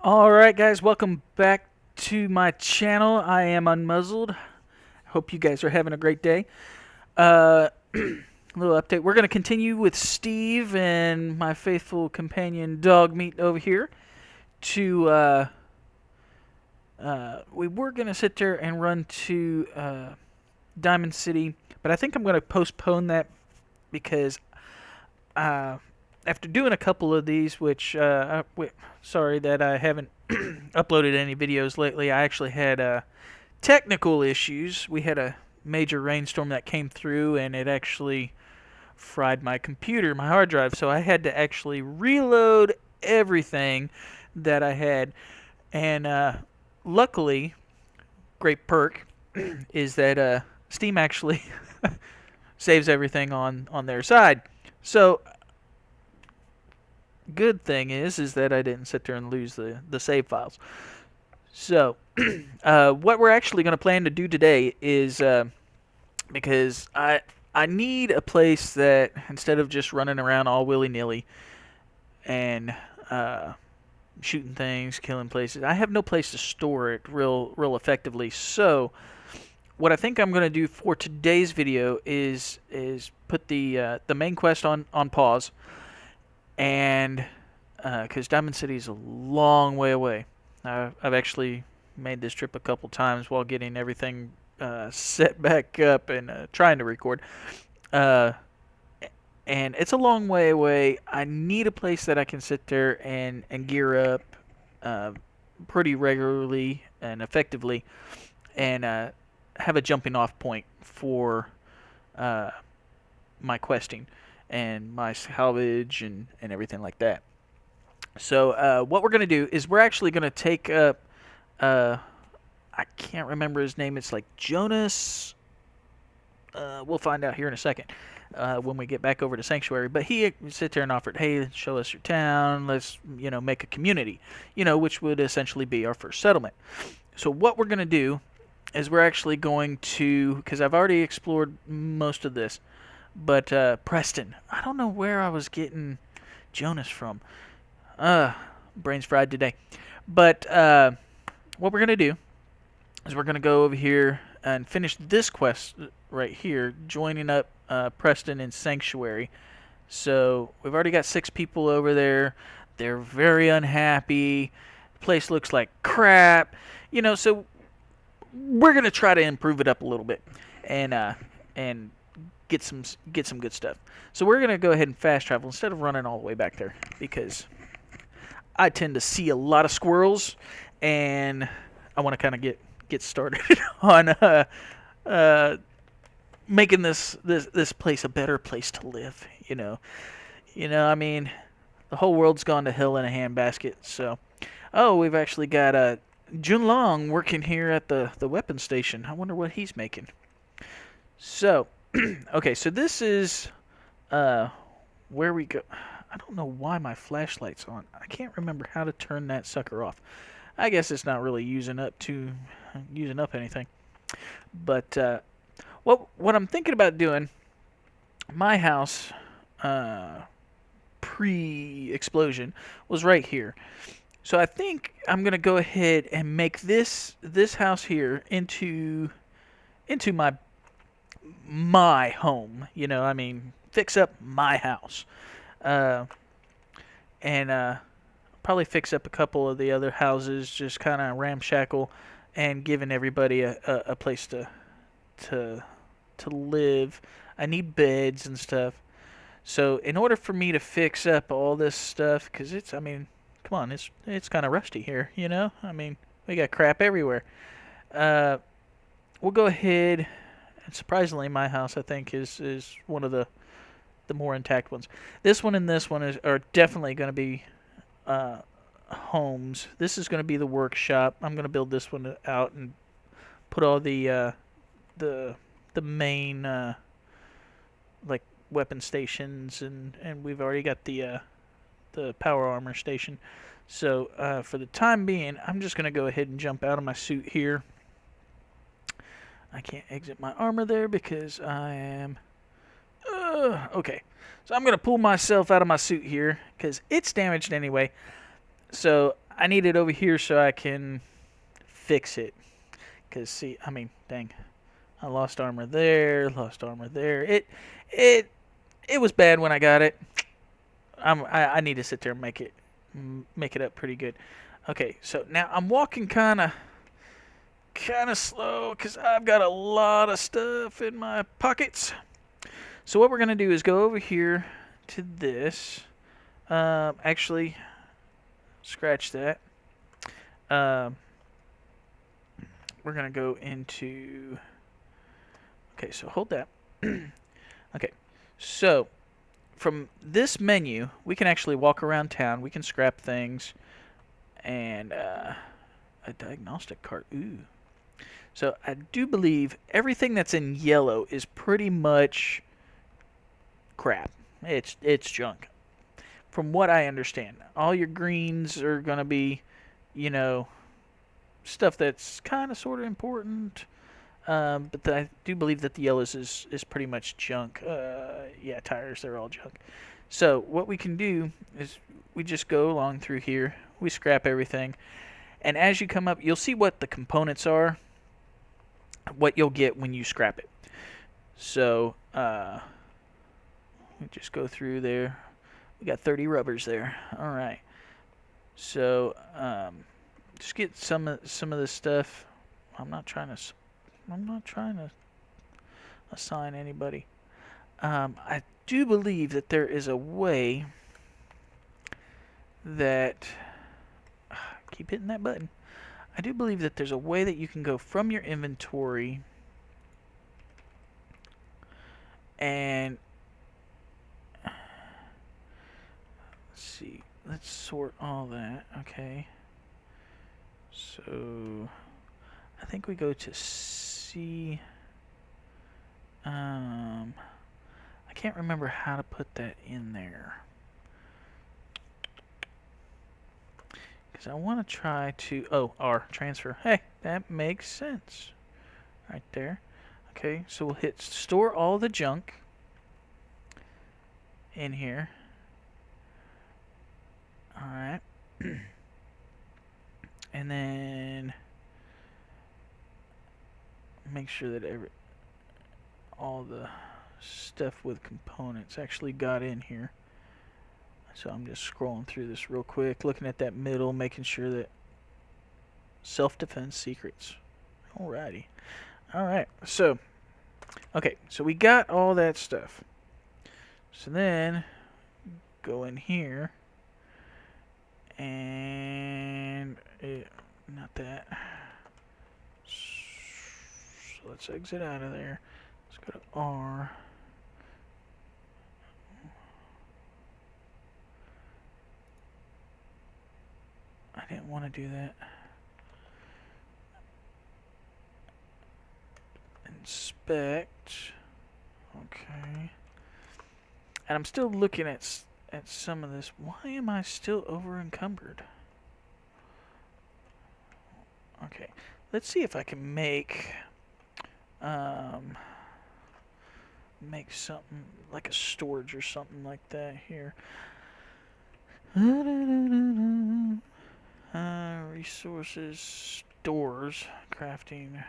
Alright guys, welcome back to my channel. I am Unmuzzled. Hope you guys are having a great day. Little update. We're going to continue with Steve and my faithful companion Dogmeat over here. We were going to sit there and run to Diamond City, but I think I'm going to postpone that because after doing a couple of these, which sorry that I haven't uploaded any videos lately. I actually had technical issues. We had a major rainstorm that came through, and it actually fried my computer, my hard drive. So I had to actually reload everything that I had. And luckily, great perk is that Steam actually saves everything on their side. So good thing is that I didn't sit there and lose the save files. So what we're actually going to plan to do today is because I need a place that instead of just running around all willy-nilly and shooting things, killing places, I have no place to store it real effectively. So what I think I'm going to do for today's video is put the main quest on pause. And because Diamond City is a long way away. I've actually made this trip a couple times while getting everything set back up and trying to record. And it's a long way away. I need a place that I can sit there and gear up pretty regularly and effectively and have a jumping off point for my questing and my salvage and everything like that. So what we're going to do is we're actually going to take up, I can't remember his name, it's like Jonas, we'll find out here in a second when we get back over to Sanctuary, but he sit there and offered, hey, show us your town, let's, make a community, which would essentially be our first settlement. So what we're going to do is we're actually going to, because I've already explored most of this, but Preston, I don't know where I was getting Jonas from. Brain's fried today. But what we're going to do is we're going to go over here and finish this quest right here, joining up Preston in Sanctuary. So we've already got 6 people over there. They're very unhappy. The place looks like crap. So we're going to try to improve it up a little bit and get some good stuff. So we're going to go ahead and fast travel instead of running all the way back there because I tend to see a lot of squirrels and I want to kind of get started on making this place a better place to live, I mean, the whole world's gone to hell in a handbasket. So we've actually got Junlong working here at the weapon station. I wonder what he's making. So okay, so this is where we go. I don't know why my flashlight's on. I can't remember how to turn that sucker off. I guess it's not really using up anything. But what I'm thinking about doing, my house pre-explosion was right here. So I think I'm gonna go ahead and make this house here into my home, I mean, fix up my house, and probably fix up a couple of the other houses, just kind of ramshackle, and giving everybody a place to live. I need beds and stuff. So in order for me to fix up all this stuff, because I mean, come on, it's kind of rusty here, I mean, we got crap everywhere. We'll go ahead. And surprisingly, my house, I think, is one of the more intact ones. This one and this one are definitely going to be homes. This is going to be the workshop. I'm going to build this one out and put all the main like weapon stations, and we've already got the power armor station. So for the time being, I'm just going to go ahead and jump out of my suit here. I can't exit my armor there because I am... okay. So I'm going to pull myself out of my suit here because it's damaged anyway. So I need it over here so I can fix it. Because, see, I mean, dang. I lost armor there, lost armor there. It was bad when I got it. I need to sit there and make it up pretty good. Okay, so now I'm walking kind of slow because I've got a lot of stuff in my pockets. So what we're gonna do is go over here to this. Actually, scratch that. We're gonna go into. Okay, so hold that. Okay, so from this menu, we can actually walk around town. We can scrap things, and a diagnostic cart. Ooh. So I do believe everything that's in yellow is pretty much crap. It's junk. From what I understand, all your greens are gonna be, you know, stuff that's kind of sort of important. But I do believe that the yellows is pretty much junk. Yeah, tires, they're all junk. So what we can do is we just go along through here. We scrap everything. And as you come up, you'll see what the components are, what you'll get when you scrap it. So we just go through there. We got 30 rubbers there. All right. So just get some of this stuff. I'm not trying to assign anybody. I do believe that there is a way that keep hitting that button. I do believe that there's a way that you can go from your inventory and let's see. Let's sort all that. Okay. So I think we go to C. I can't remember how to put that in there. Because I want to try to... Oh, R, transfer. Hey, that makes sense. Right there. Okay, so we'll hit store all the junk in here. Alright. And then make sure that all the stuff with components actually got in here. So I'm just scrolling through this real quick, looking at that middle, making sure that self-defense secrets. Alrighty. Alright, so okay, so we got all that stuff. So then go in here and not that. So let's exit out of there. Let's go to R. I didn't want to do that. Inspect. Okay. And I'm still looking at some of this. Why am I still over encumbered? Okay. Let's see if I can make something like a storage or something like that here. Resources, stores, crafting.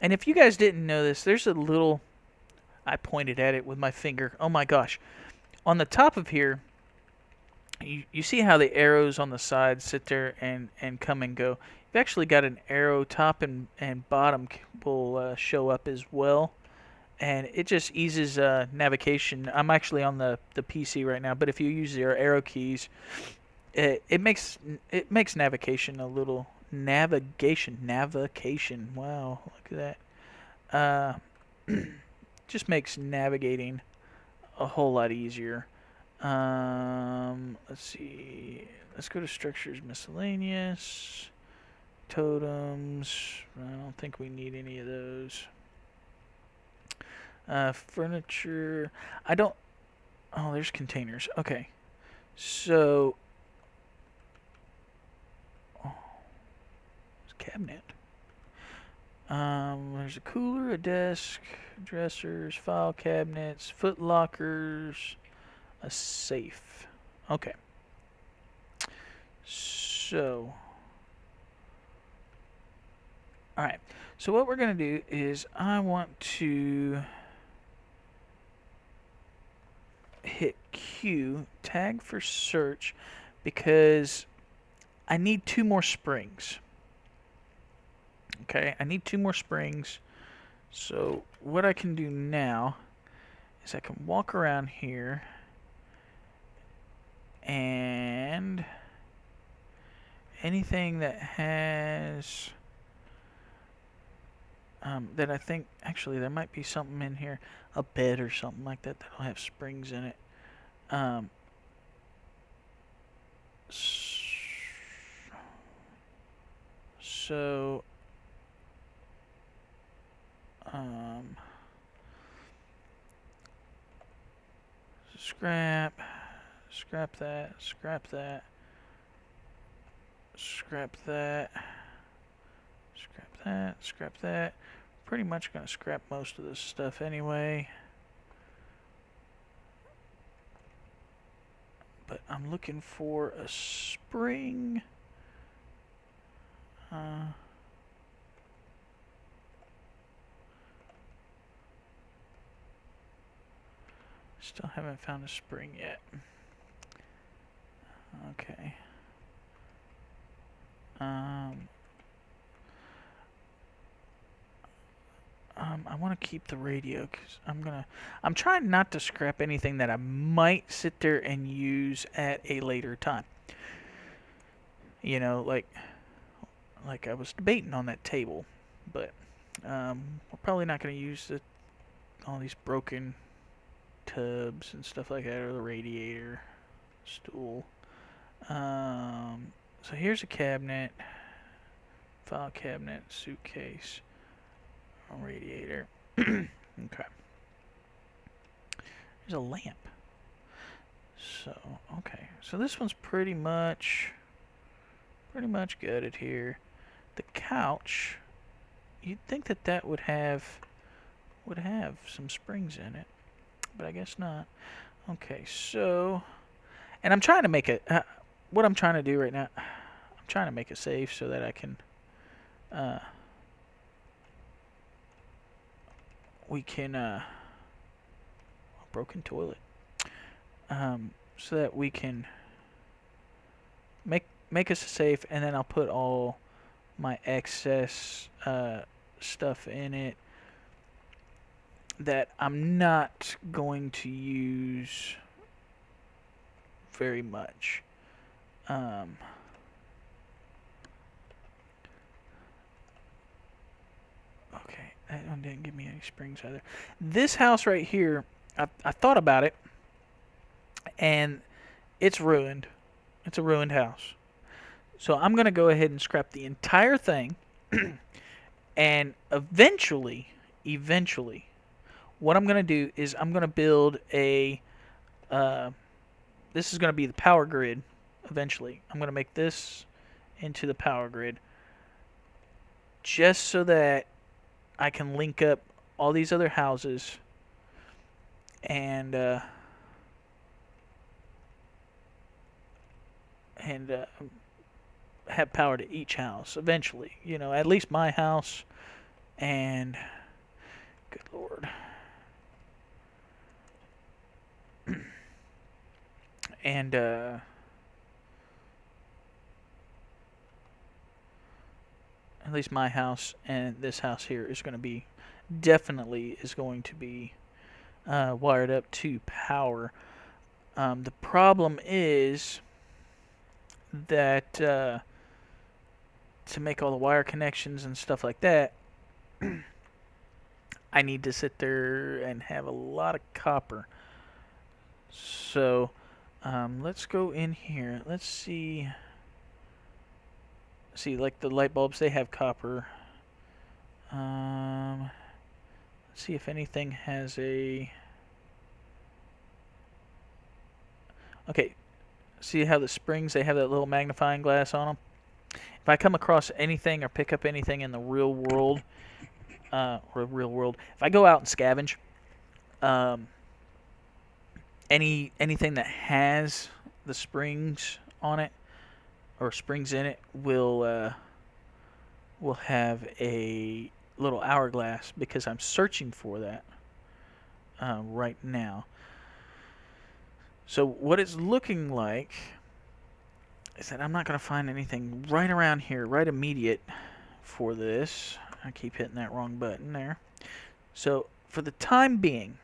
And if you guys didn't know this, there's a little... I pointed at it with my finger. Oh my gosh. On the top of here, you see how the arrows on the side sit there and come and go. You've actually got an arrow. Top and bottom will show up as well. And it just eases navigation. I'm actually on the PC right now, but if you use your arrow keys, it makes navigation a little navigation. Wow, look at that. Just makes navigating a whole lot easier. Let's see. Let's go to structures, miscellaneous, totems. I don't think we need any of those. Furniture. I don't... Oh, there's containers. Okay. So... Oh. There's a cabinet. There's a cooler, a desk, dressers, file cabinets, foot lockers, a safe. Okay. So, alright. So what we're going to do is I want to hit Q, tag for search, because I need 2 more springs. Okay, I need 2 more springs. So what I can do now is I can walk around here and anything that has that I think, actually there might be something in here, a bed or something like that that'll have springs in it. So scrap that, scrap that, scrap that, scrap that, scrap that. Pretty much gonna scrap most of this stuff anyway. But I'm looking for a spring. Still haven't found a spring yet. Okay. I want to keep the radio because I'm trying not to scrap anything that I might sit there and use at a later time. You know, like I was debating on that table, but we're probably not going to use all these broken tubs and stuff like that, or the radiator stool. So here's a cabinet, file cabinet, suitcase, a radiator. Okay. There's a lamp. So, okay. So this one's pretty much gutted here. The couch, you'd think that would have some springs in it, but I guess not. Okay, so, and I'm trying to make it, what I'm trying to do right now, I'm trying to make it safe so that I can, broken toilet, so that we can make us safe, and then I'll put all my excess stuff in it that I'm not going to use very much. Okay, that one didn't give me any springs either. This house right here, I thought about it, and it's ruined. It's a ruined house. So I'm going to go ahead and scrap the entire thing, and eventually, what I'm going to do is I'm going to build a, this is going to be the power grid eventually. I'm going to make this into the power grid just so that I can link up all these other houses and have power to each house eventually. You know, at least my house, and good lord. And at least my house and this house here is going to be, definitely is going to be wired up to power. The problem is that to make all the wire connections and stuff like that, I need to sit there and have a lot of copper. So let's go in here. Let's see. See, like the light bulbs, they have copper. Let's see if anything has a... Okay, see how the springs, they have that little magnifying glass on them? If I come across anything or pick up anything in the real world, if I go out and scavenge, anything that has the springs on it, or springs in it will have a little hourglass because I'm searching for that right now. So what it's looking like is that I'm not going to find anything right around here, right immediate for this. I keep hitting that wrong button there. So for the time being,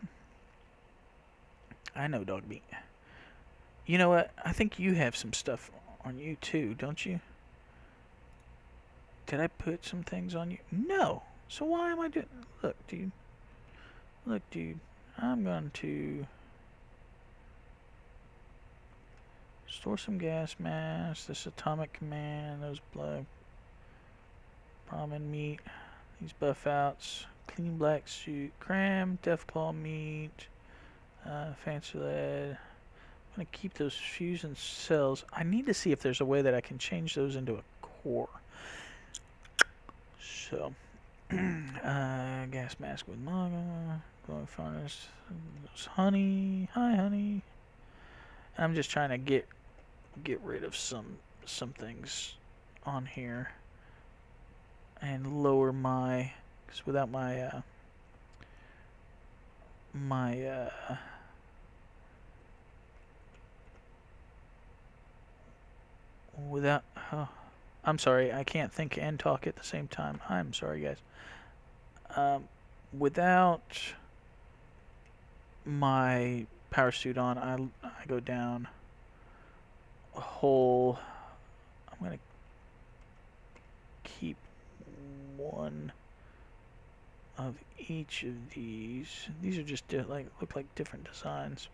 I know Dogmeat. You know what? I think you have some stuff on you too, don't you? Did I put some things on you? No. So why am I doing... Look, dude. Look, dude. I'm going to store some gas masks, this atomic command, those blood, ramen meat, these buff outs, clean black suit, cram, deathclaw meat, fancy lead. I'm going to keep those fusion cells. I need to see if there's a way that I can change those into a core. So, gas mask with maga, glowing furnace, honey, hi honey. I'm just trying to get rid of some things on here and lower my, because without my without I'm sorry, I can't think and talk at the same time. I'm sorry, guys. Without my power suit on, I go down a whole. I'm gonna keep one of each of these. These are just look like different designs.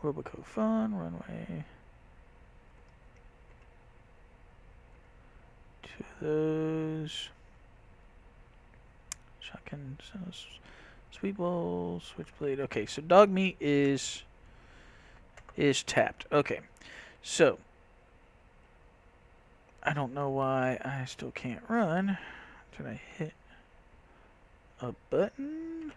Roboco Fun, runway. Two of those. Shotgun, sweet bowl, switchblade. Okay, so Dogmeat is tapped. Okay, so I don't know why I still can't run. Did I hit a button?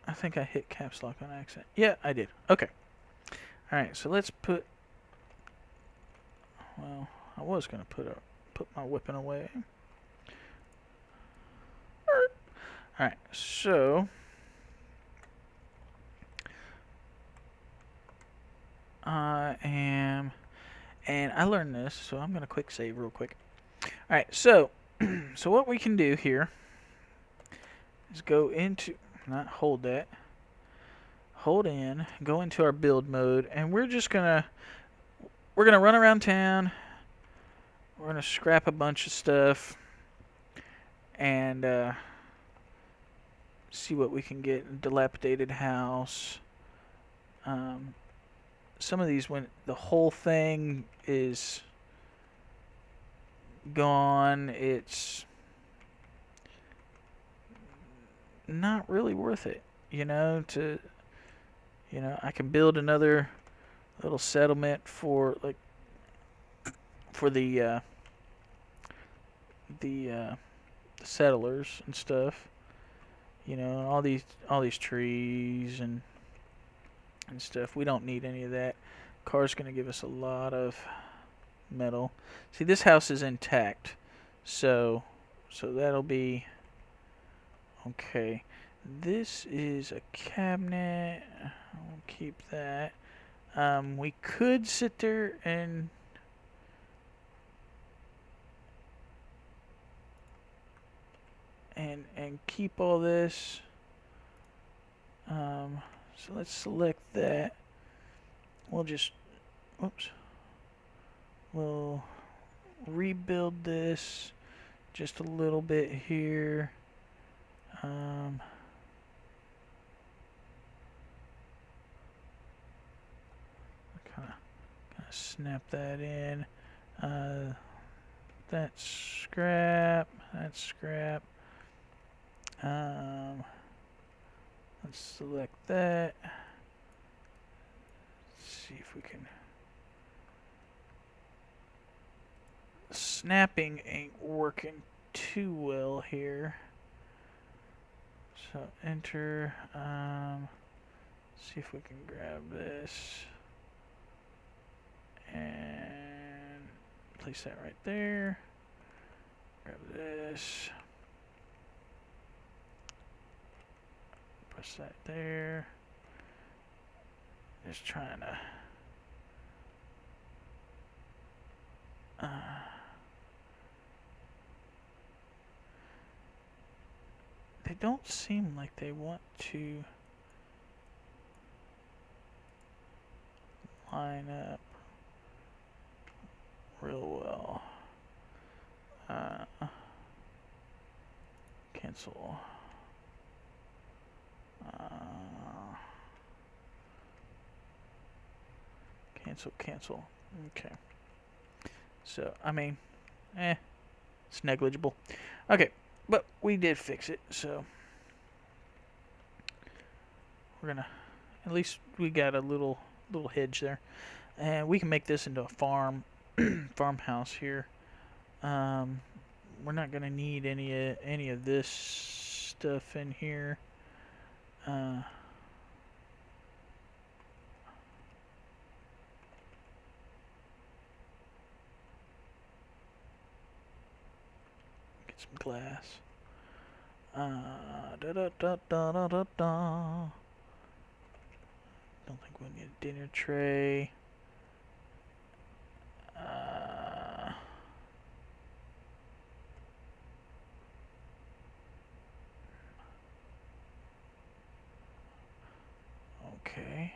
I think I hit caps lock on accident. Yeah, I did. Okay. Alright, so let's put... Well, I was going to put my weapon away. Alright, so... I am... And I learned this, so I'm going to quick save real quick. Alright, so... so what we can do here is go into... Not hold that. Hold in, go into our build mode, and we're just gonna run around town. We're gonna scrap a bunch of stuff and see what we can get. A dilapidated house. Some of these, when the whole thing is gone, it's not really worth it, you know, I can build another little settlement for the settlers and stuff, you know, all these trees and stuff. We don't need any of that. Car's gonna give us a lot of metal. See, this house is intact, so that'll be okay. This is a cabinet. I'll keep that. We could sit there and keep all this. So let's select that. We'll just, oops. We'll rebuild this just a little bit here. Kind of snap that in. That's scrap. That's scrap. Let's select that. Let's see if we can snapping ain't working too well here. So enter, see if we can grab this and place that right there. Grab this, press that there. Just trying to they don't seem like they want to line up real well. Cancel. Cancel. Okay. So, I mean, it's negligible. Okay, but we did fix it, so we're gonna, at least we got a little hedge there. And we can make this into a farmhouse here. We're not gonna need any of this stuff in here. Get some glass. Don't think we'll need a dinner tray. Okay.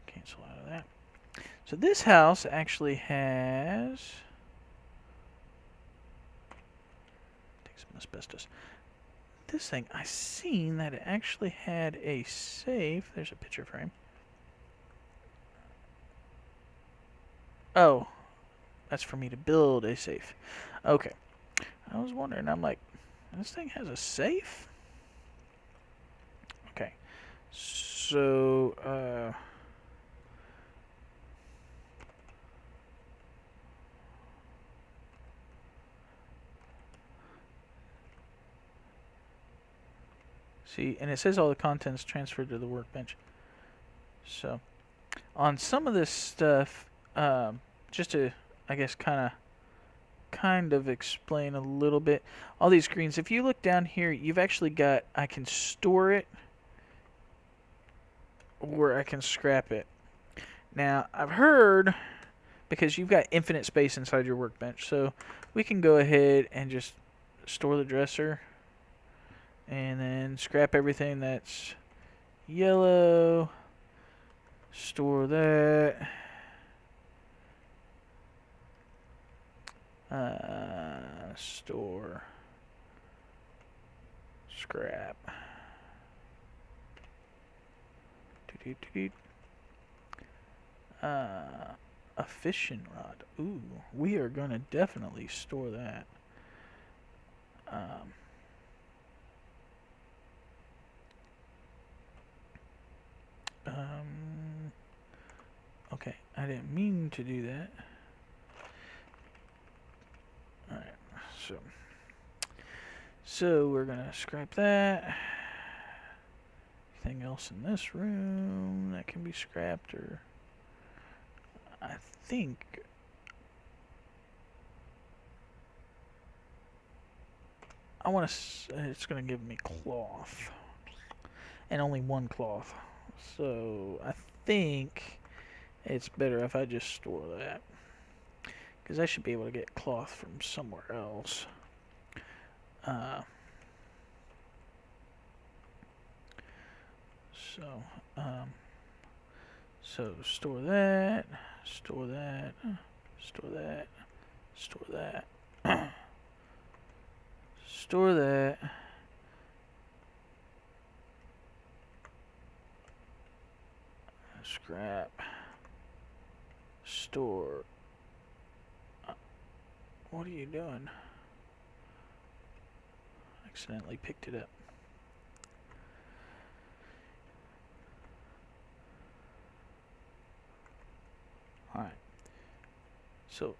Cancel out of that. So this house actually has, take some asbestos. This thing, I seen that it actually had a safe. There's a picture frame. Oh, that's for me to build a safe. Okay. I was wondering, I'm like, this thing has a safe? Okay. So, see, and it says all the contents transferred to the workbench. So, on some of this stuff, just to, I guess, kind of explain a little bit, all these screens, if you look down here, you've actually got, I can store it, or I can scrap it. Now, I've heard, because you've got infinite space inside your workbench, so we can go ahead and just store the dresser, and then scrap everything that's yellow, store that, store, scrap. A fishing rod. Ooh, we are gonna definitely store that. Okay, I didn't mean to do that. Alright, so we're gonna scrap that. Anything else in this room that can be scrapped, or I think I want to. It's gonna give me cloth, and only one cloth. So I think it's better if I just store that, because I should be able to get cloth from somewhere else. So store that, store that, store that, store that, store that. Scrap. Store. What are you doing? Accidentally picked it up. Alright. So,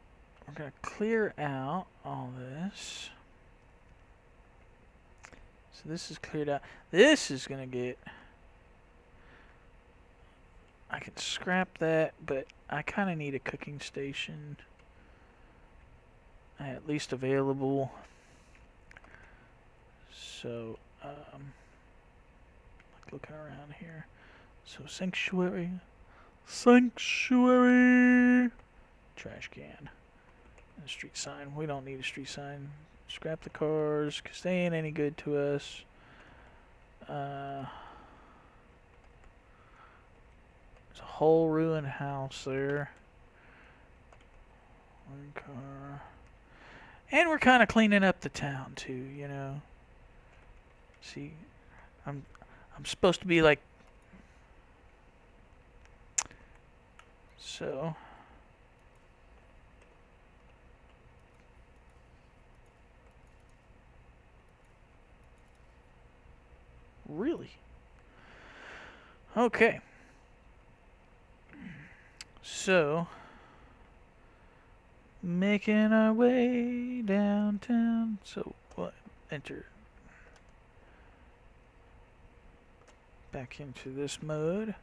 we're going to clear out all this. So this is cleared out. This is going to get... I can scrap that, but I kind of need a cooking station at least available. So, looking around here. So, sanctuary. Sanctuary! Trash can. And a street sign. We don't need a street sign. Scrap the cars, because they ain't any good to us. There's a whole ruined house there. One car. And we're kind of cleaning up the town too, you know. See, I'm supposed to be like... So... Really? Okay. So, making our way downtown. So, what? Enter. Back into this mode.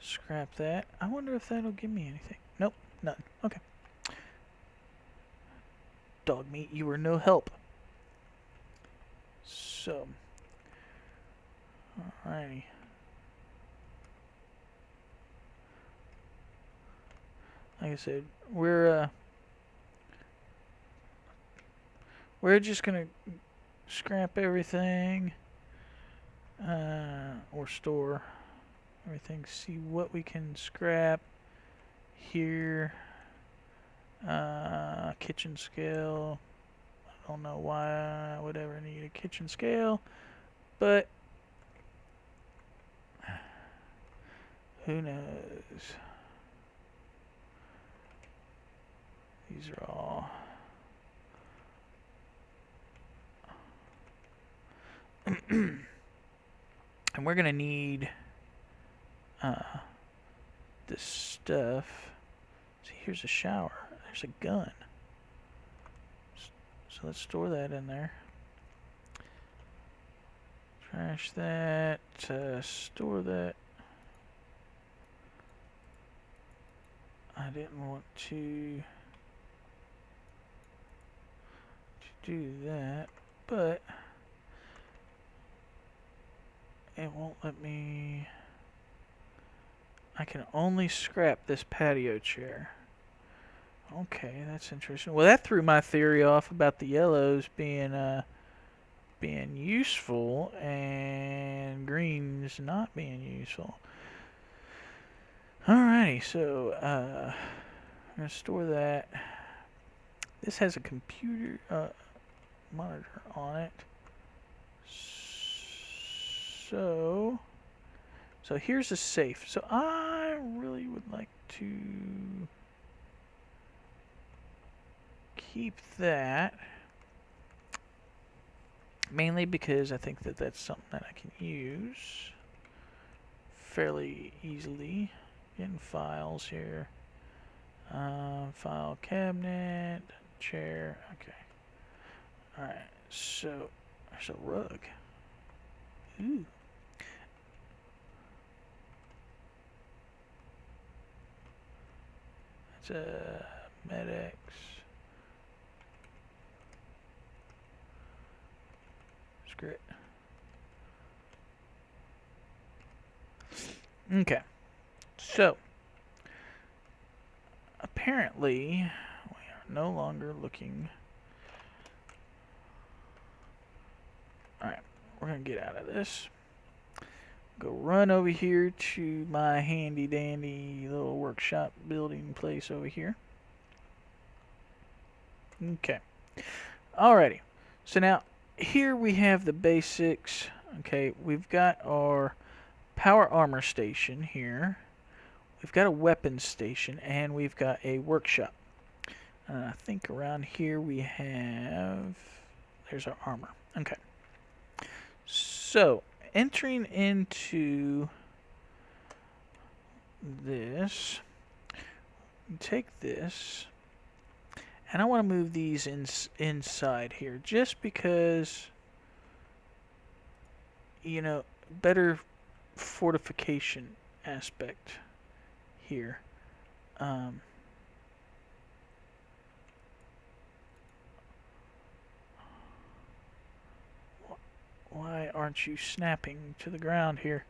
Scrap that. I wonder if that'll give me anything. Nope, none. Okay. Dogmeat, you were no help. So... Alrighty. Like I said, we're just gonna scrap everything, or store everything. See what we can scrap here. Kitchen scale. I don't know why I would ever need a kitchen scale, but who knows? These are all... and we're going to need this stuff. See, here's a shower. There's a gun. So let's store that in there. Trash that. Store that. I didn't want to do that, but it won't let me. I can only scrap this patio chair. Okay, that's interesting. Well, that threw my theory off about the yellows being useful and greens not being useful. Alrighty, so I'm gonna store that. This has a computer monitor on it. So here's a safe. So I really would like to keep that, mainly because I think that that's something that I can use fairly easily. Getting files here. File cabinet, chair. Okay. Alright, so there's a rug. Ooh. That's a MedX. Script. Okay. So, apparently, we are no longer looking. Alright, we're going to get out of this. Go run over here to my handy dandy little workshop building place over here. Okay. Alrighty. So now, here we have the basics. Okay, we've got our power armor station here. We've got a weapons station, and we've got a workshop. I think around here we have... There's our armor. Okay. So, entering into this, take this, and I want to move these inside here, just because, you know, better fortification aspect here. Why aren't you snapping to the ground here?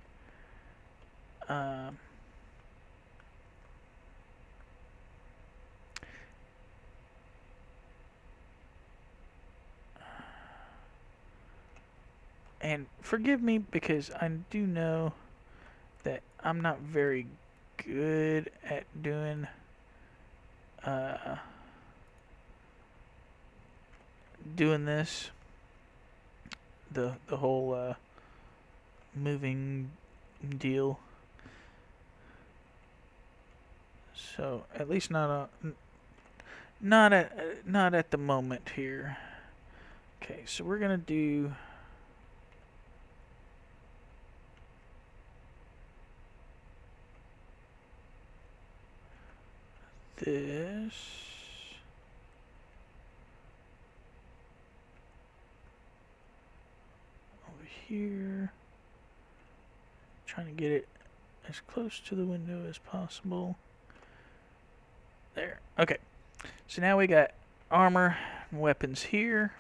And forgive me, because I do know that I'm not very good at doing this, the whole moving deal. So at least not at the moment here. Okay, so we're gonna do this. Over here. Trying to get it as close to the window as possible. There. Okay. So now we got armor and weapons here.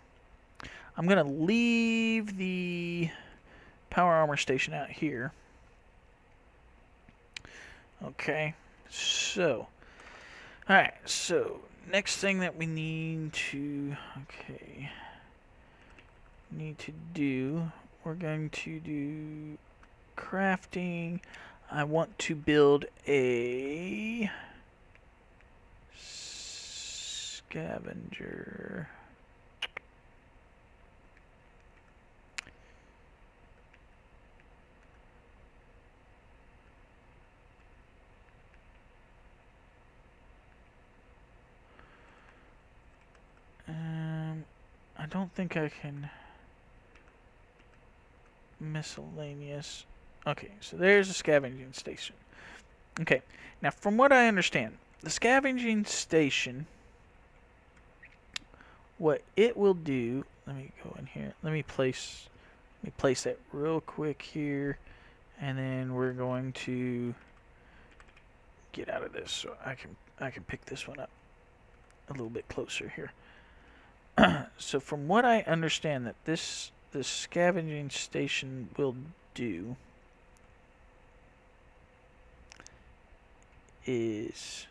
I'm going to leave the power armor station out here. Okay. So. Alright. So, next thing that we need to do, we're going to do crafting. I want to build a scavenger. I don't think I can. Miscellaneous. Okay, so there's a scavenging station. Okay, now from what I understand, the scavenging station, what it will do, let me go in here. Let me place that real quick here, and then we're going to get out of this so I can pick this one up a little bit closer here. So from what I understand that the scavenging station will do is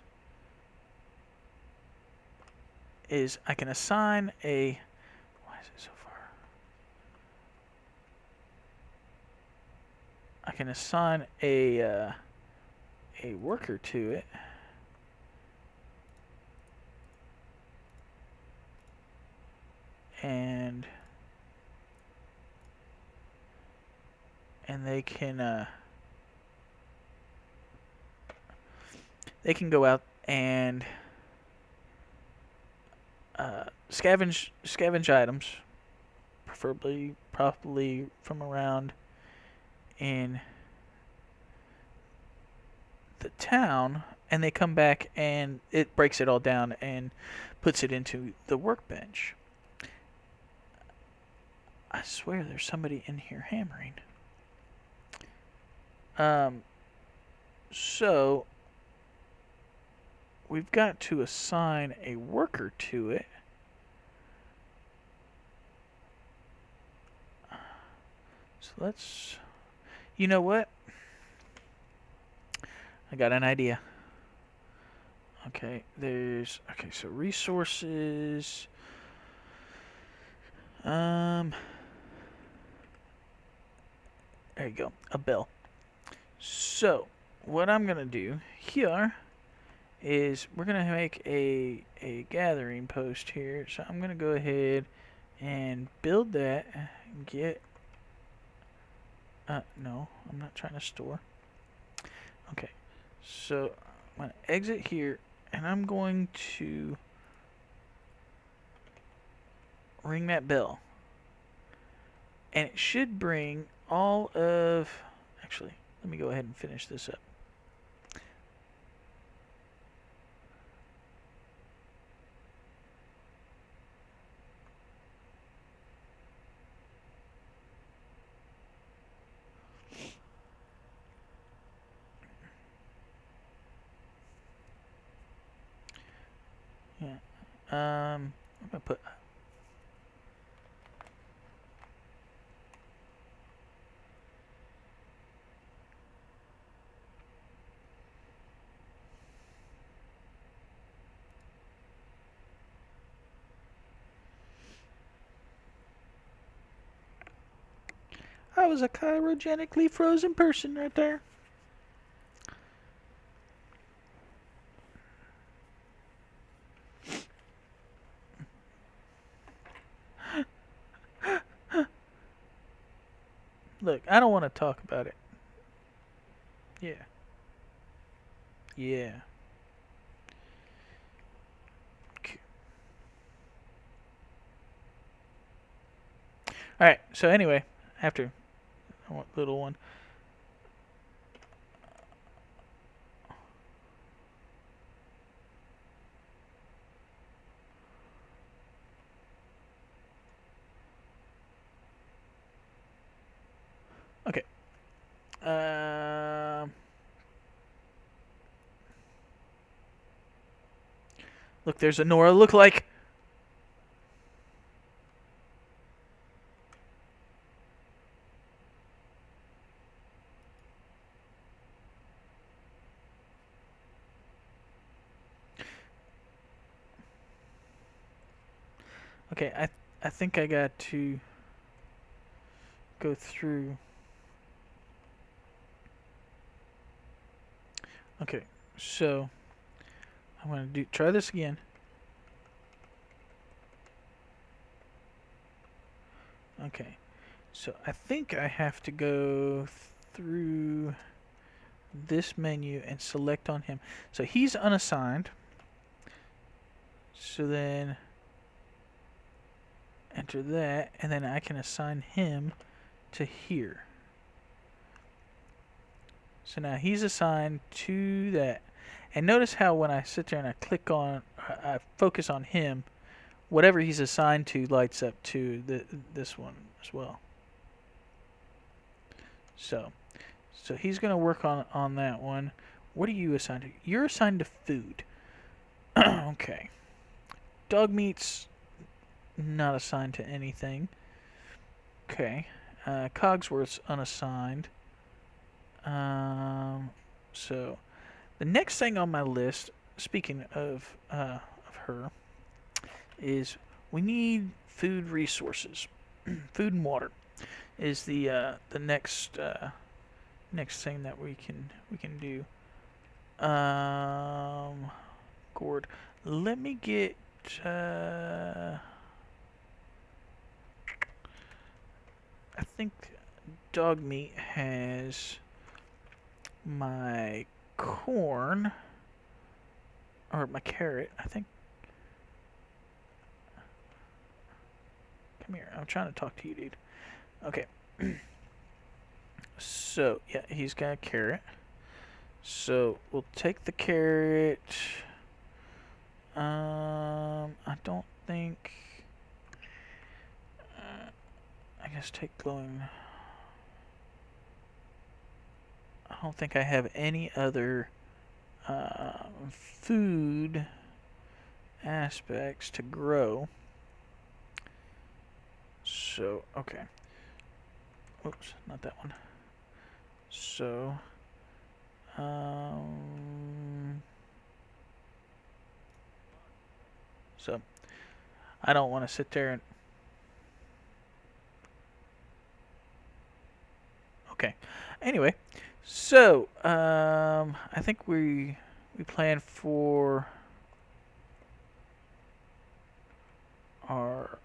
I can assign a, why is it so far? I can assign a worker to it. And they can go out and scavenge items, probably from around in the town, and they come back and it breaks it all down and puts it into the workbench. I swear there's somebody in here hammering. So we've got to assign a worker to it. So let's, you know what? I got an idea. Okay, so resources. There you go, a bell. So, what I'm going to do here is we're going to make a gathering post here. So, I'm going to go ahead and build that. Get... no, I'm not trying to store. Okay, so I'm going to exit here, and I'm going to ring that bell. And it should bring all of... Actually, let me go ahead and finish this up. I'm gonna put. I was a cryogenically frozen person right there. Look, I don't want to talk about it. Yeah. Yeah. Okay. Alright, so anyway, after I want little one. Okay. Look, there's a Nora look-like. Okay, I think I got to go through. Okay, so I'm gonna try this again. Okay, so I think I have to go through this menu and select on him. So he's unassigned. So then enter that, and then I can assign him to here. So now he's assigned to that. And notice how when I sit there and I click on, I focus on him, whatever he's assigned to lights up to this one as well. So he's going to work on that one. What are you assigned to? You're assigned to food. Okay. Dogmeat's not assigned to anything. Okay. Cogsworth's unassigned. So the next thing on my list, speaking of her, is we need food resources. Food and water is the next next thing that we can do. Gord, let me get. I think Dogmeat has my corn or my carrot. I think. Come here. I'm trying to talk to you, dude. Okay. So, yeah, he's got a carrot. So, we'll take the carrot. I don't think... I guess take glowing... I don't think I have any other food aspects to grow. So, okay. Oops, not that one. So, so I don't want to sit there and. Okay. Anyway, so I think we plan for our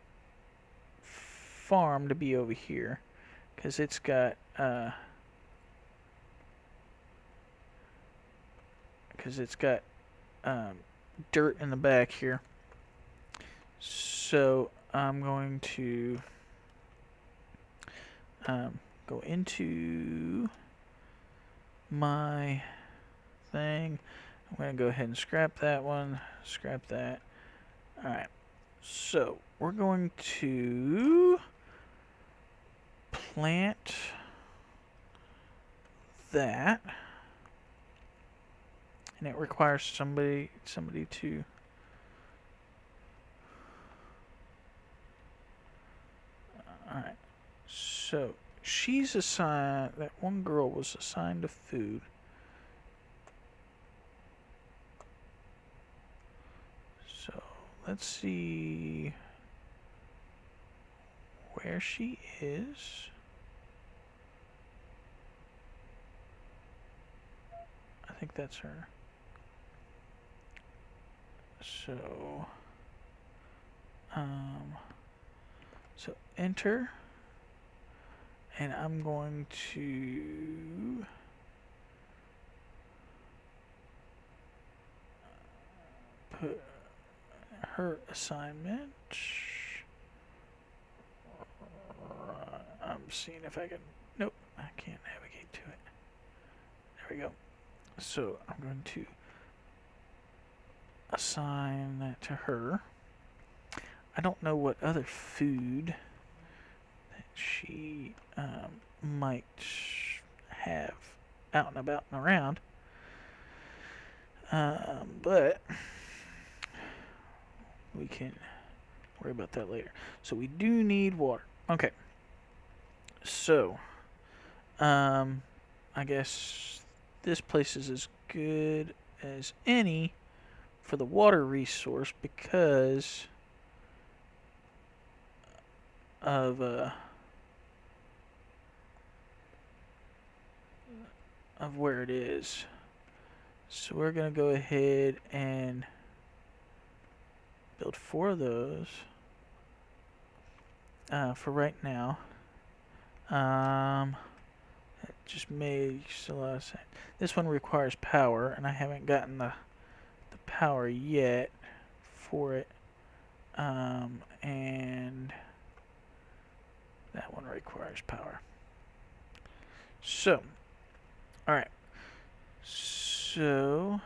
farm to be over here because it's got dirt in the back here. So I'm going to go into my thing. I'm going to go ahead and scrap that one, scrap that. Alright, so we're going to plant that. And it requires somebody to Alright. So, she's assigned... That one girl was assigned to food. So, let's see... where she is. I think that's her. So... So enter, and I'm going to put her assignment. I'm seeing if I can, nope, I can't navigate to it. There we go. So I'm going to assign that to her. I don't know what other food that she might have out and about and around, but we can worry about that later. So we do need water. Okay. So, I guess this place is as good as any for the water resource because of where it is. So we're gonna go ahead and build 4 of those for right now. It just makes a lot of sense. This one requires power, and I haven't gotten the power yet for it. And that one requires power. So, alright. So,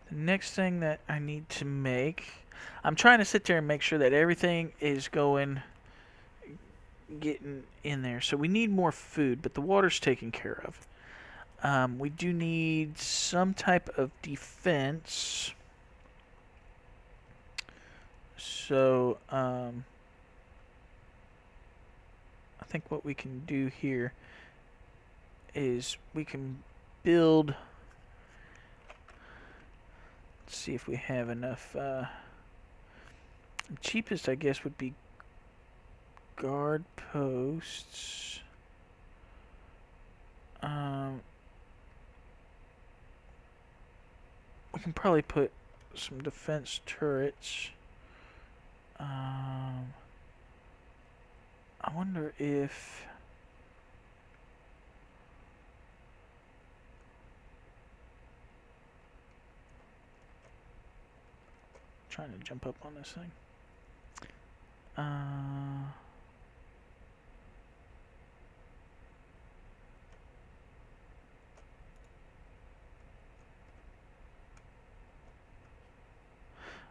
the next thing that I need to make... I'm trying to sit there and make sure that everything is getting in there. So we need more food, but the water's taken care of. We do need some type of defense. So, I think what we can do here is we can build... Let's see if we have enough... the cheapest, I guess, would be guard posts. We can probably put some defense turrets. I wonder if... trying to jump up on this thing.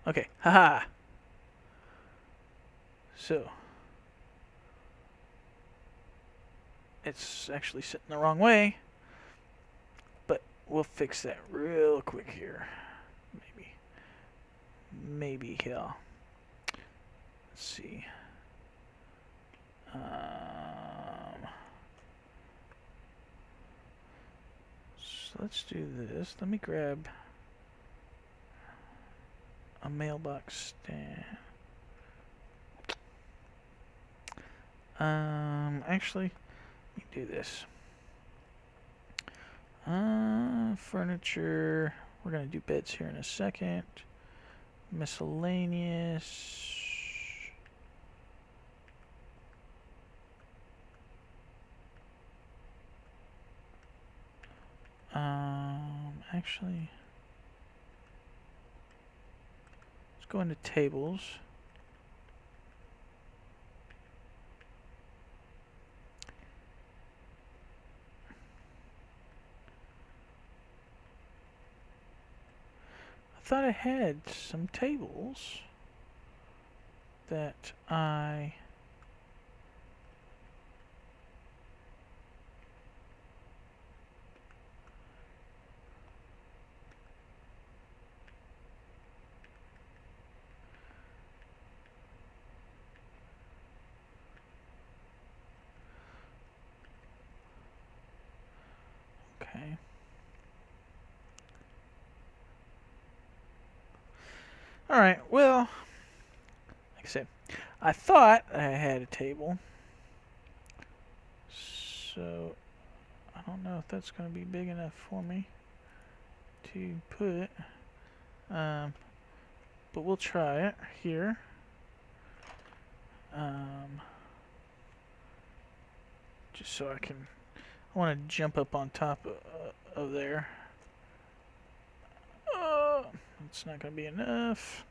Okay, haha. So it's actually sitting the wrong way, but we'll fix that real quick here. Maybe here. Let's see. So let's do this. Let me grab a mailbox stand. Actually, let me do this. Furniture. We're gonna do beds here in a second. Miscellaneous. Actually, let's go into tables. I thought I had some tables that I... Alright, well, like I said, I thought I had a table. So, I don't know if that's going to be big enough for me to put. But we'll try it here. Just so I can. I want to jump up on top of there. It's not going to be enough.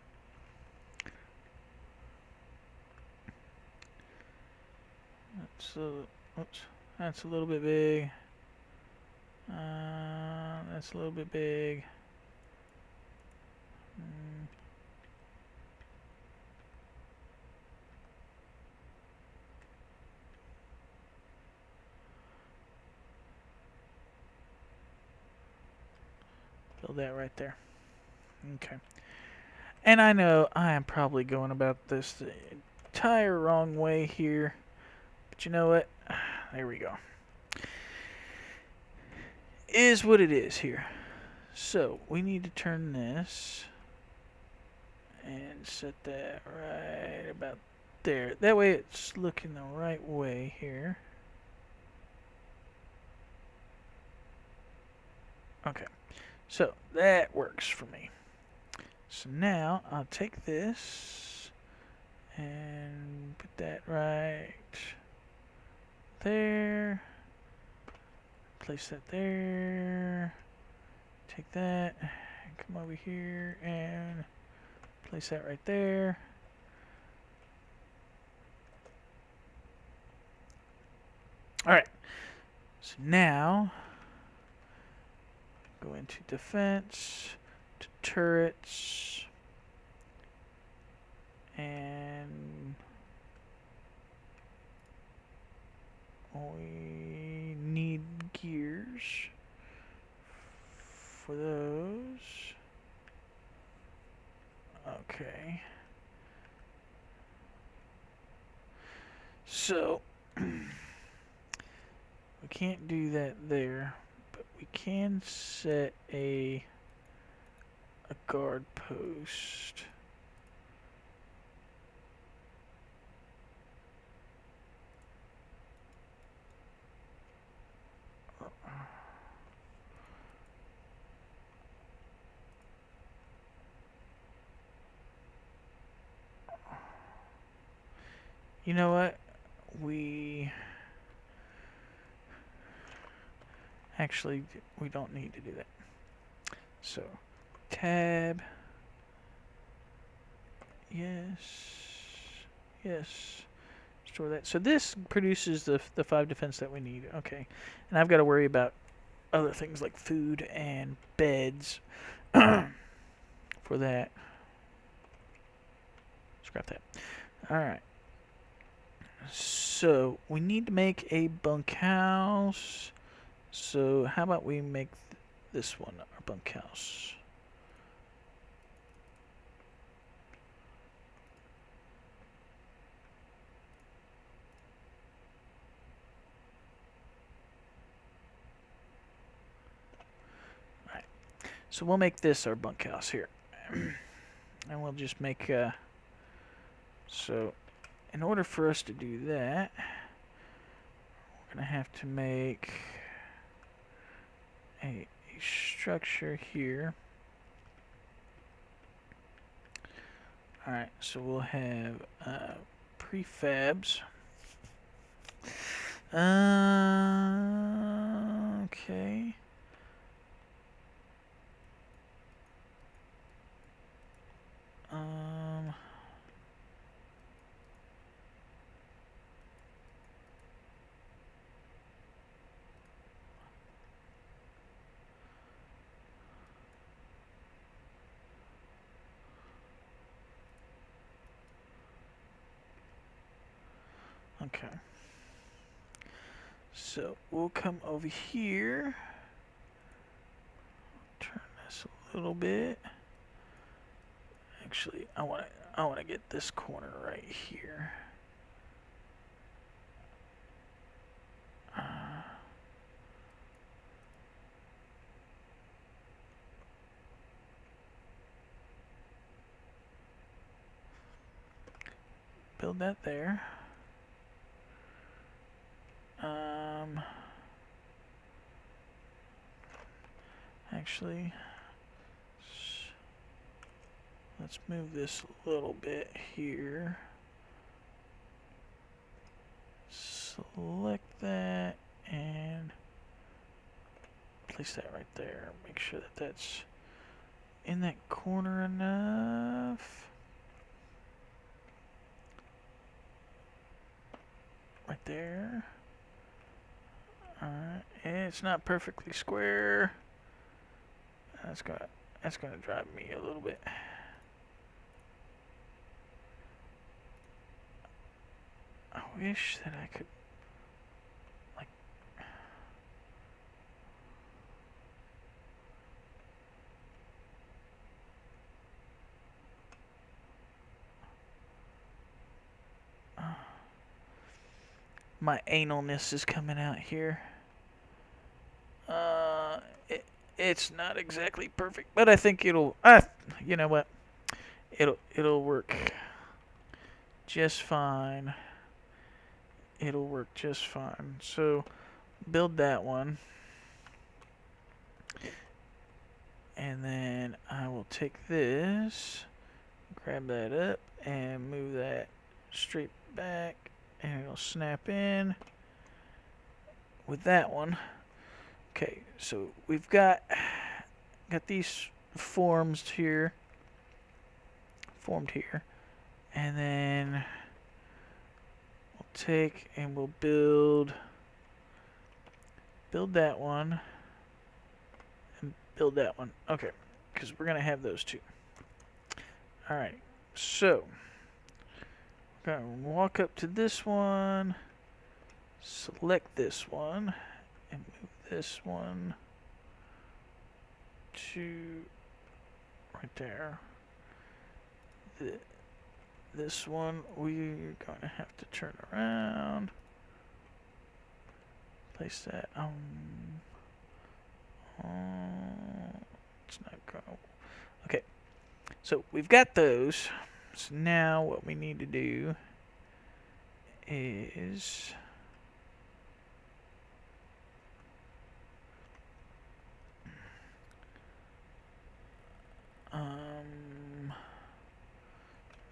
Oops, that's a little bit big. That's a little bit big. Build that right there. Okay. And I know I am probably going about this the entire wrong way here. But you know what? There we go. Is what it is here. So, we need to turn this and set that right about there. That way it's looking the right way here. Okay. So, that works for me. So now, I'll take this and put that right there. Place that there. Take that. Come over here and place that right there. Alright. So now, go into defense, to turrets, and we need gears for those. Okay. So, we can't do that there, but we can set a guard post. You know what? We don't need to do that. So, tab. Yes. Yes. Store that. So this produces the 5 defense that we need. Okay. And I've got to worry about other things like food and beds for that. Scrap that. Alright. So, we need to make a bunkhouse. So, how about we make this one our bunkhouse? Alright. So, we'll make this our bunkhouse here. And we'll just make so in order for us to do that, we're going to have to make a structure here. Alright, so we'll have prefabs. Okay. Okay. So we'll come over here. Turn this a little bit. Actually, I want to get this corner right here. build that there. Actually, let's move this a little bit here. Select that and place that right there. Make sure that that's in that corner enough. Right there. Alright, it's not perfectly square. That's gonna drive me a little bit. I wish that I could, like, my analness is coming out here. It's not exactly perfect, but I think it'll. You know what? It'll work just fine. It'll work just fine. So build that one, and then I will take this, grab that up, and move that straight back, and it'll snap in with that one. Okay, so we've got these formed here, and then we'll take and we'll build that one and build that one. Okay, because we're gonna have those two. All right, so we're gonna walk up to this one, select this one, and move this one to right there. This one we're going to have to turn around. Place that it's not going. Okay, so we've got those. So now what we need to do is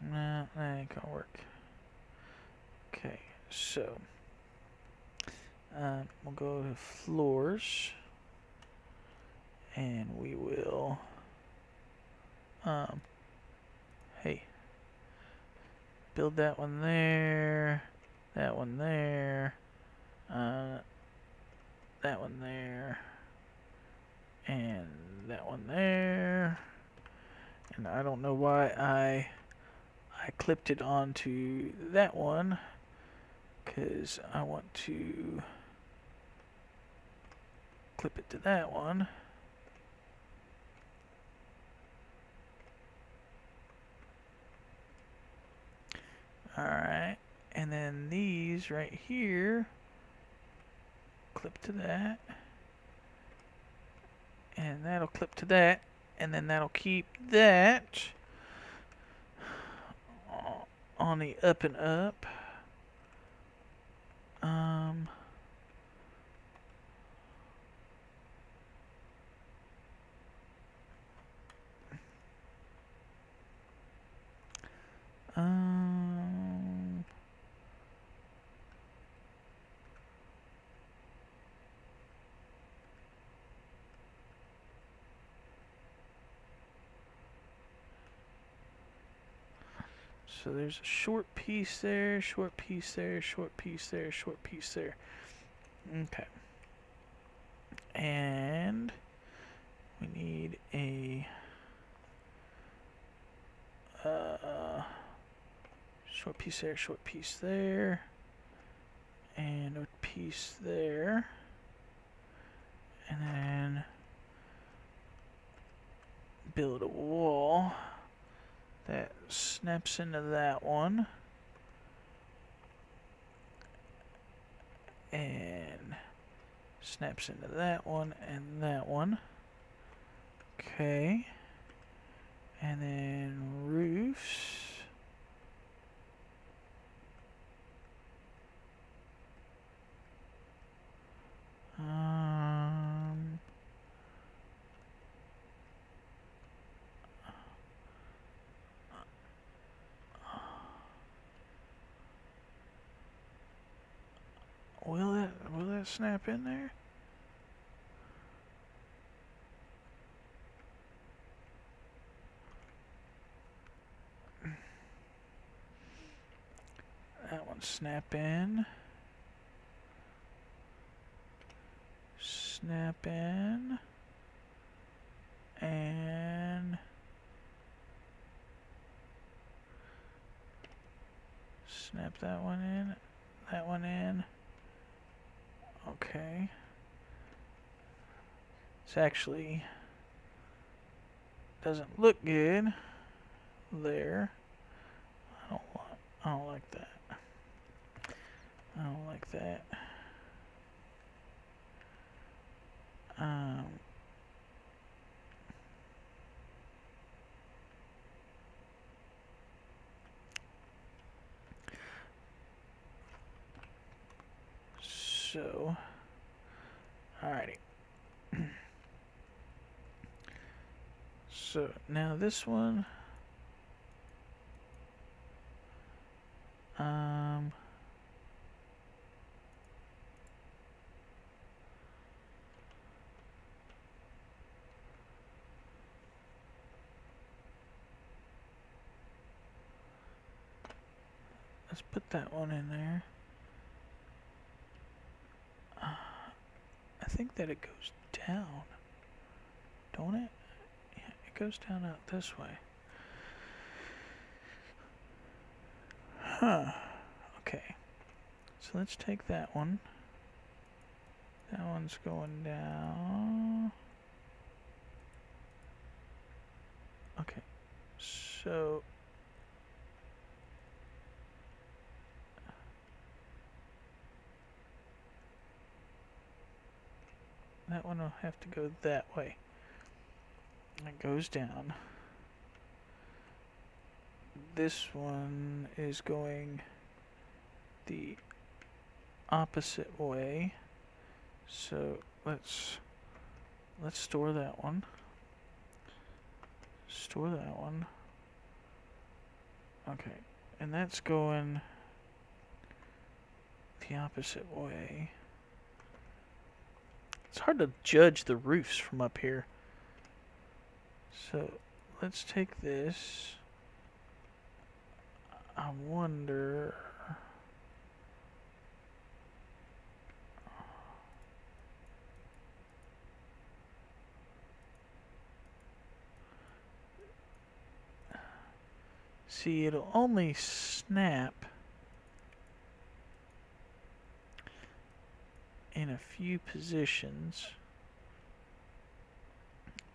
no, that ain't gonna work. Okay, so we'll go to floors, and we will hey, build that one there, that one there, that one there, and that one there. And I don't know why I clipped it onto that one, because I want to clip it to that one. Alright, and then these right here, clip to that, and that'll clip to that, and then that'll keep that on the up and up. So there's a short piece there, short piece there, short piece there, short piece there. Okay. And we need a short piece there, short piece there, and a piece there. And then build a wall that snaps into that one, and snaps into that one and that one. Okay, and then roofs, snap in there. That one snap in. Snap in. And snap that one in. That one in. Okay. It's actually doesn't look good there. I don't like that. I don't like that. So, alrighty. So now this one, let's put that one in there. I think that it goes down, don't it? Yeah, it goes down out this way. Huh. Okay. So let's take that one. That one's going down. Okay. So that one will have to go that way. It goes down. This one is going the opposite way. So let's store that one. Store that one. Okay. And that's going the opposite way. It's hard to judge the roofs from up here. So let's take this. I wonder. See, it'll only snap in a few positions.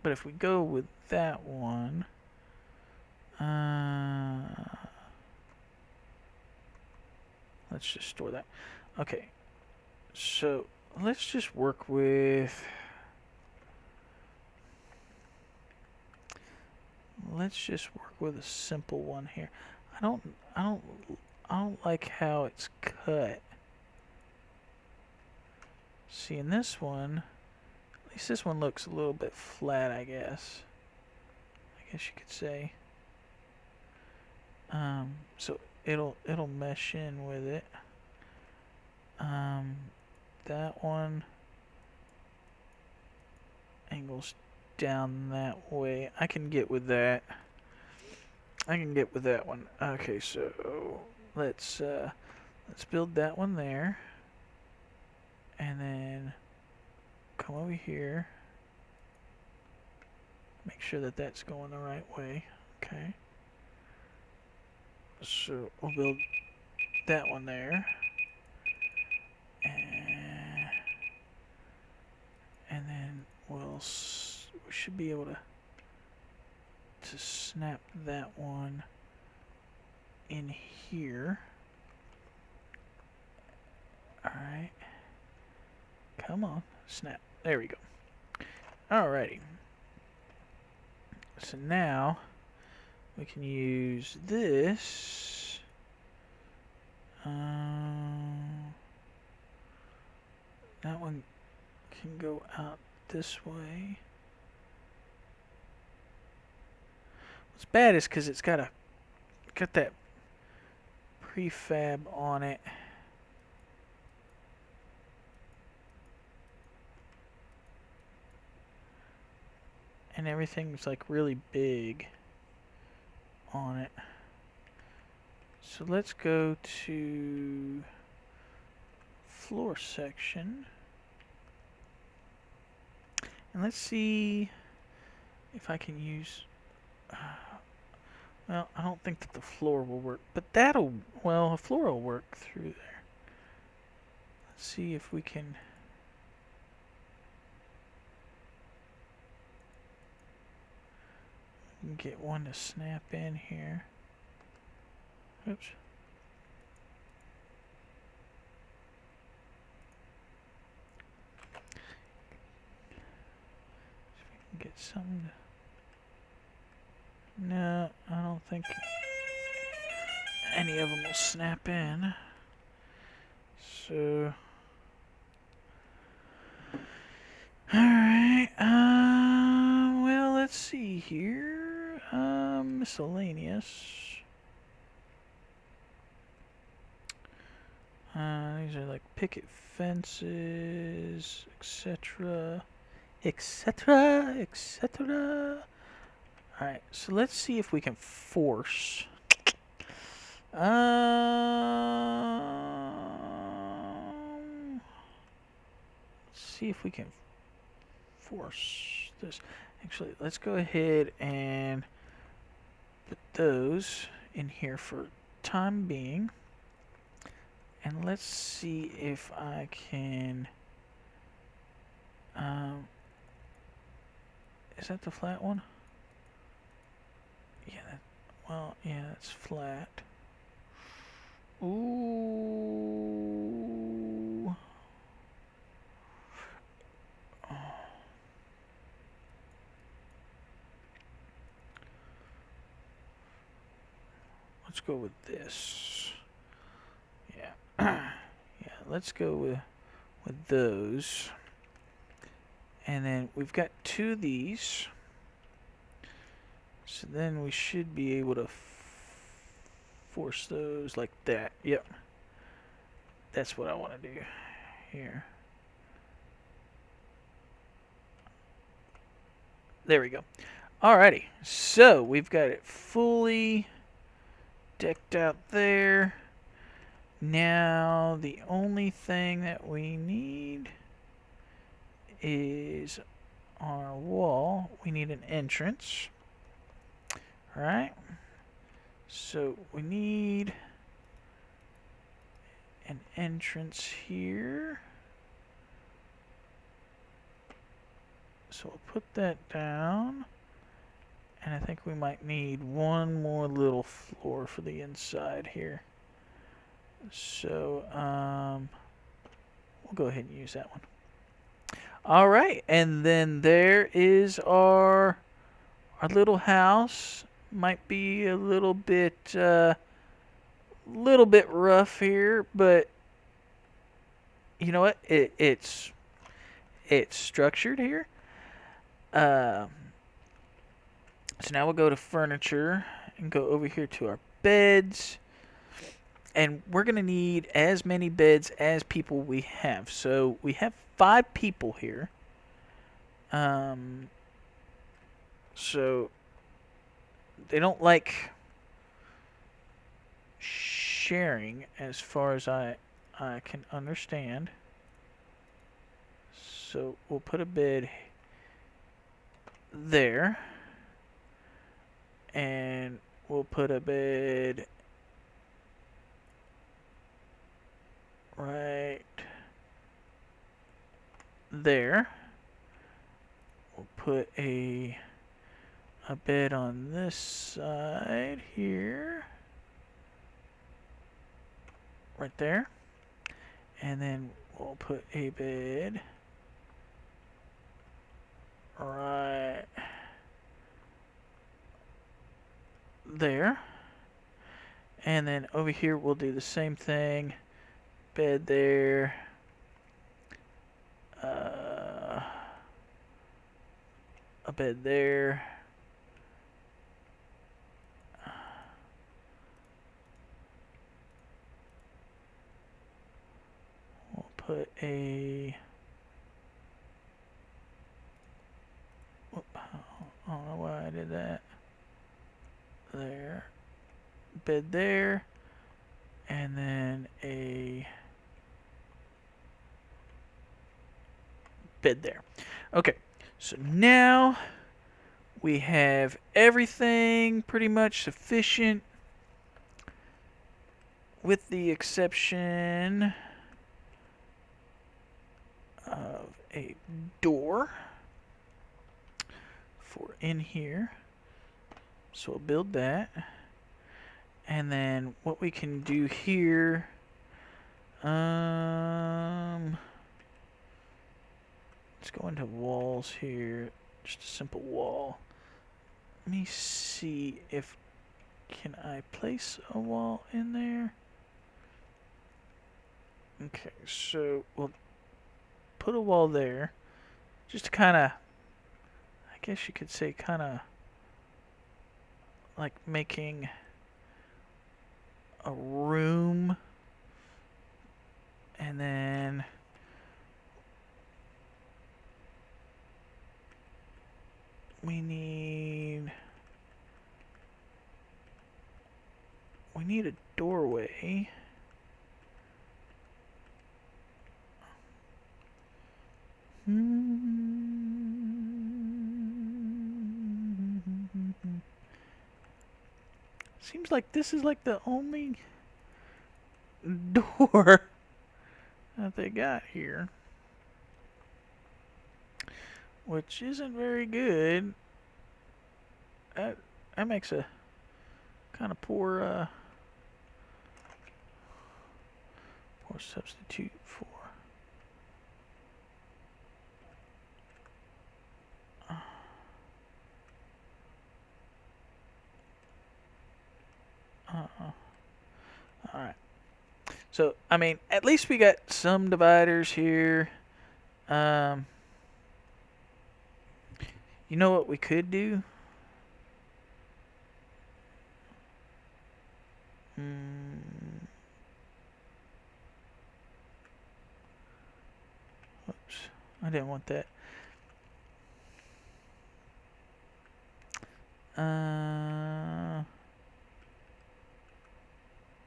But if we go with that one, let's just store that. Okay, so let's just work with. Let's just work with a simple one here. I don't like how it's cut. See, in this one, at least this one looks a little bit flat, I guess. I guess you could say. So it'll mesh in with it. That one angles down that way. I can get with that. I can get with that one. Okay, so let's build that one there, and then come over here. Make sure that that's going the right way. Okay. So we'll build that one there, and then we should be able to snap that one in here. All right. Come on, snap. There we go. Alrighty. So now we can use this. That one can go out this way. What's bad is because it's got that prefab on it. and everything's like really big on it. So let's go to floor section. And let's see if I can use... well, I don't think that the floor will work, but that'll... well, a floor will work through there. Let's see if we can... get one to snap in here. Oops. Get something to... no, I don't think any of them will snap in. So... alright, well, let's see here. Miscellaneous. These are like picket fences, etc. etc. etc. Alright, so let's see if we can force. Let's see if we can force this. Actually, let's go ahead and put those in here for time being. And let's see if I can... is that the flat one? Yeah, well, yeah, that's flat. Ooh. Oh. Let's go with this. Yeah. Yeah, let's go with those. And then we've got two of these. So then we should be able to force those like that. Yep. That's what I want to do here. There we go. Alrighty. So we've got it fully decked out there. Now the only thing that we need is on our wall. We need an entrance. Alright. So we need an entrance here. So we'll put that down. And I think we might need one more little floor for the inside here. So we'll go ahead and use that one. Alright, and then there is our little house. Might be a little bit rough here, but you know what? It's structured here. So now we'll go to furniture and go over here to our beds. And we're going to need as many beds as people we have. So we have 5 people here. So they don't like sharing as far as I can understand. So we'll put a bed there. And we'll put a bed right there. We'll put a bed on this side here. Right there. And then we'll put a bed right there. And then over here we'll do the same thing. Bed there. A bed there. We'll put a... that there, bed there, and then a bed there. Okay, so now we have everything pretty much sufficient, with the exception of a door for in here. So we'll build that. And then what we can do here, let's go into walls here. Just a simple wall. Let me see if can I place a wall in there. Okay, so we'll put a wall there, just to kind of, I guess you could say, kind of like making a room, and then we need a doorway. Seems like this is like the only door that they got here, which isn't very good. That makes a kind of poor substitute for. Alright. So, I mean, at least we got some dividers here. You know what we could do? Oops. I didn't want that.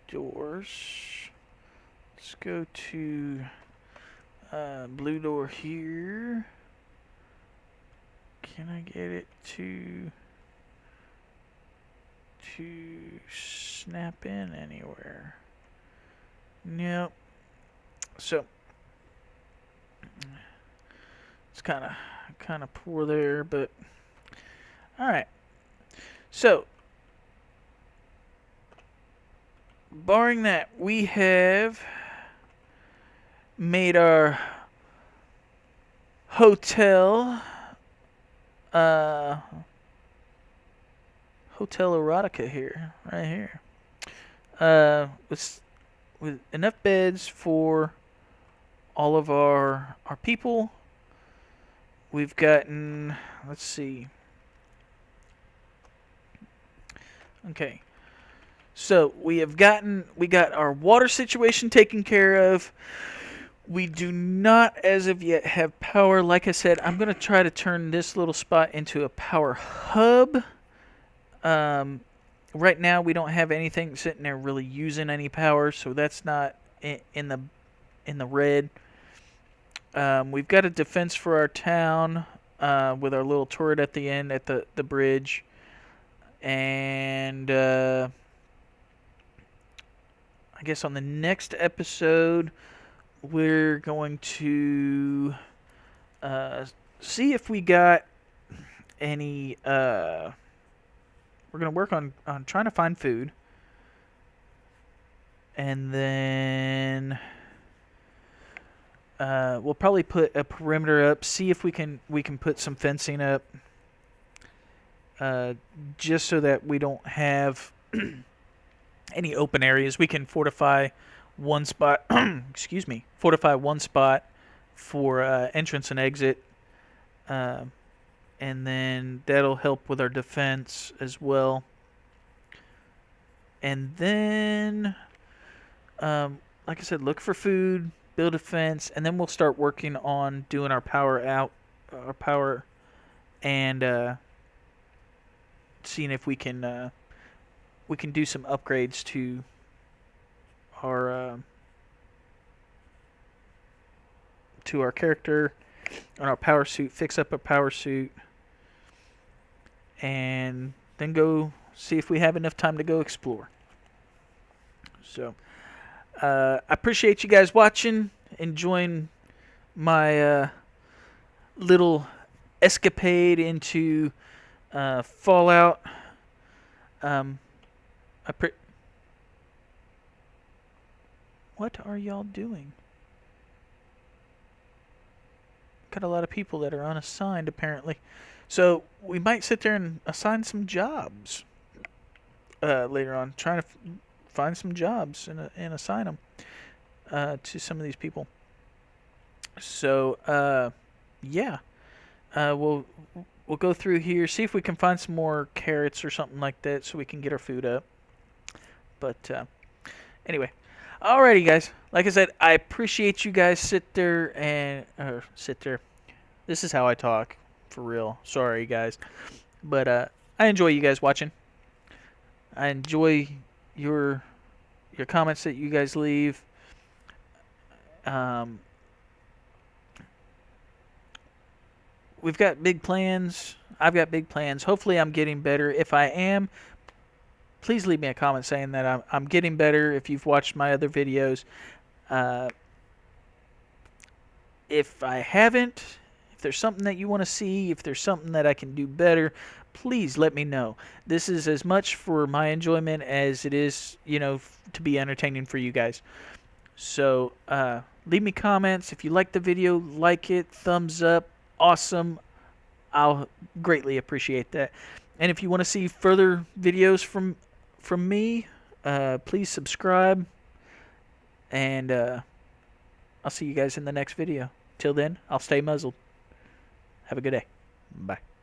Doors. Let's go to blue door here. Can I get it to snap in anywhere? Nope. So it's kind of poor there, but all right. So barring that, we have made our hotel hotel erotica here, right here, with enough beds for all of our people. We've gotten, let's see. Okay. So we got our water situation taken care of. We do not, as of yet, have power. Like I said, I'm going to try to turn this little spot into a power hub. Right now, we don't have anything sitting there really using any power, so that's not in the red. We've got a defense for our town with our little turret at the end at the bridge. And I guess on the next episode, we're going to see if we got any. We're going to work on trying to find food, and then we'll probably put a perimeter up. See if we can put some fencing up, just so that we don't have any open areas. We can fortify one spot. Excuse me. Fortify one spot for entrance and exit, and then that'll help with our defense as well. And then, like I said, look for food, build a fence, and then we'll start working on doing our power and seeing if we can do some upgrades to our character on our power suit, fix up a power suit, and then go see if we have enough time to go explore. So I appreciate you guys watching, enjoying my little escapade into Fallout. What are y'all doing? Got a lot of people that are unassigned apparently, so we might sit there and assign some jobs later on. Trying to find some jobs and assign them to some of these people. So yeah, we'll go through here, see if we can find some more carrots or something like that, so we can get our food up. But anyway. Alrighty, guys. Like I said, I appreciate you guys sit there. This is how I talk, for real. Sorry, guys. But I enjoy you guys watching. I enjoy your comments that you guys leave. We've got big plans. I've got big plans. Hopefully, I'm getting better. If I am, please leave me a comment saying that I'm getting better. If you've watched my other videos, if I haven't, if there's something that you want to see, if there's something that I can do better, please let me know. This is as much for my enjoyment as it is, to be entertaining for you guys. So leave me comments. If you like the video, like it, thumbs up, awesome. I'll greatly appreciate that. And if you want to see further videos from me, please subscribe, and I'll see you guys in the next video. Till then, I'll stay muzzled. Have a good day. Bye.